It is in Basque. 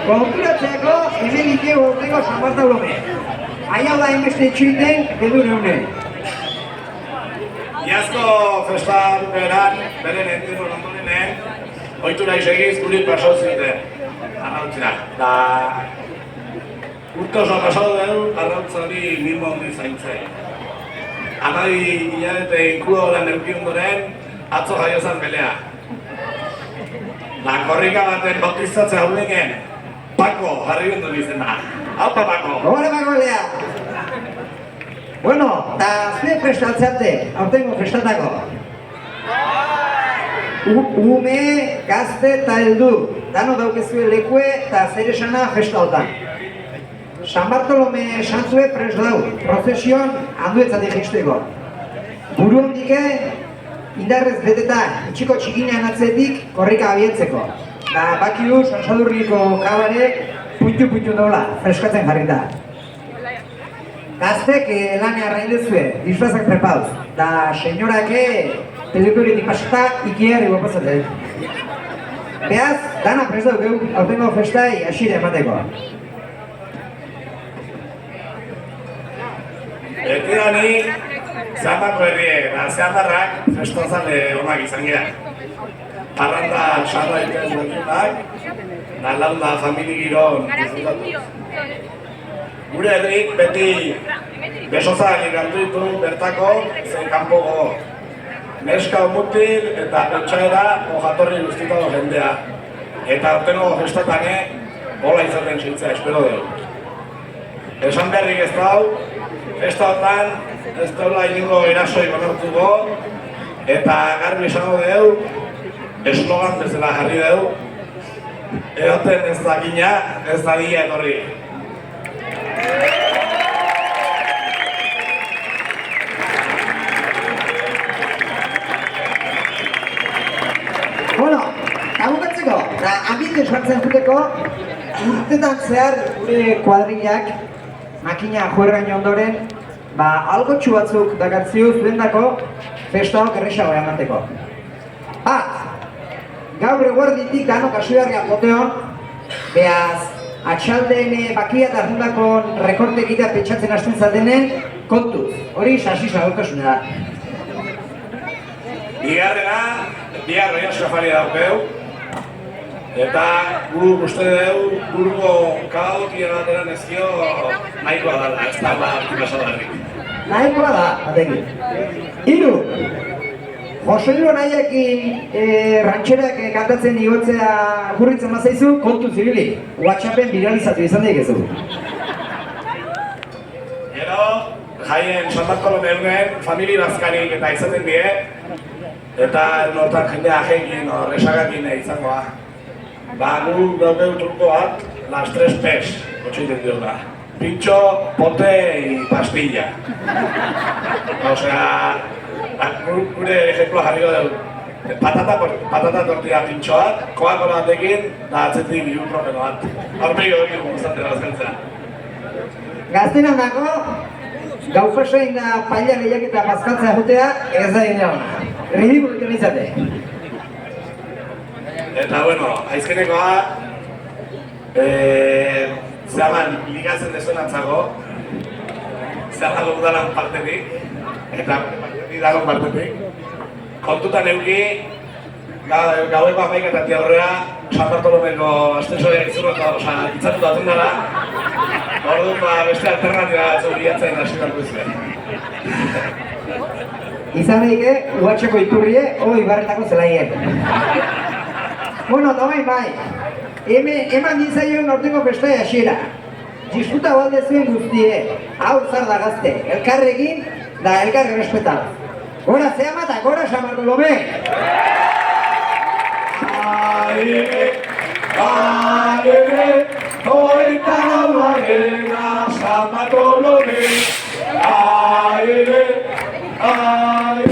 konturatzeko hemen ike urteko San Bartolome. Aia da inbeste itxuiten, edu neunen. Iazko festa beran, beren entzitzen ondorenen, oitura isegiz gurit pasau zuten. Arrautzea. Da... urte oso pasau dugu, arrautza hori mimo hondi zaintzen. Amadi hilabete inkudo lan eukiundoren, atzo jaiozan belea. La korrika baten bautizatzea haudeken, Pako, jarri bendu bizena. Haupa, Pako! Gogore, Pako, lea! Bueno, eta zue prestatzeate, aurtengo prestatako. Ume, gazte eta heldu, dano daukezue lekue eta zer esana festaltan. San Bartolome santzue pres dau, prozesion handuetzatik jisteko. Buru hondike, indarrez betetan, itxiko txikinean atzetik korrika abietzeko. Da bakiu, Sansadurriko kabare, puntu dola, freskatzen jarrita. Gaztek lanea arraindezue, disfrazak prepauz. Da señorake, pelikurik pasata ikiarri gopazaten. Beaz, dana prest dugu, aurtengo festai asire emateko. Beti dani, zehatako herriek, zehatarrak festozale onak izan gira. Parranda sarra ikaz bakiunak, nalaunda famili giron disfrutatu. Gure herrik beti besozak ikantu ditu bertako zen kanpogo. Neska mutil eta pentsaera jatorri guztitako jendea. Eta aurtengo festatane, hola izaten zintzea, espero dugu. Esan beharrik ez dau, festa hortan ez daula inungo erasoi bakartuko eta garbi esango dugu, eslogan bezala jarri dugu, eroten ez dakina, ez dadia etorri. Bueno, abukatzeko, eta ambiente sartzen juteko, urtetan zehar gure kuadrillak, makina juergain ondoren, algotxu batzuk dakartziu zuendako festaok errexagoa emateko. Bat, gaur eguerditik dano kasuarria poteon, beaz, atxaldeen bakia eta arrundako rekorte egitea pentsatzen hasten zatenen, kontuz, hori sasisa gaukasune da. Bigarrena, bihar roia safaria daukeu, eta gu uste dugu, buruko kaotia bateran ezkio nahikoa dala, ez da artikasadarrik. Nahikoa da, batekin. Hiru, Joselio nahiakin rantxerak kantatzen igotzea gurritzen mazaizu, kontu zibili. WhatsAppen viralizatu izan daik ezu. Gero, jaien San Bartolome egunen, famili bazkarik eta izaten die, eta nortan jendea jekin, resagakin izangoa. Gu gaudeu truko bat, las 3 P's, kotxeiten diona. Pintxo, pote y pastilla. Osea, gure ejemploa jarriko dugu. Patata tortilla pintxoak, Coca-Cola batekin, da atzetik ibuprofeno bat. Horpegi hori guztatzen azkentzea. Gaztenan dago, gaufasoin da paila gehiak eta bazkaltzea jutea, ez da dira hona. Ridikuliken izate. Eta, bueno, aizkenekoa, zehaman ligatzen desuenatzago, zehaman udalan partetik, eta dagoen partetik. Kontutan euki, gaueko amaiketatik aurrera, San Bartolomeko astensoa izurrota, itzatuta atun dara, orduan beste alternatiba batzuk bilatzen hasi beharko izuen. Izan daike, uhatxeko iturrie, Ibarretako zelaien. Bueno, eta bai, eman dizaion aurtengo festai hasiera. Disfruta balde zuen guztie, hau zar da gazte, elkarrekin da elkarre respetan. Gora zehama eta gora San Bartolome! Aire, aire, hoita laugarrena San Bartolome. Aire, aire.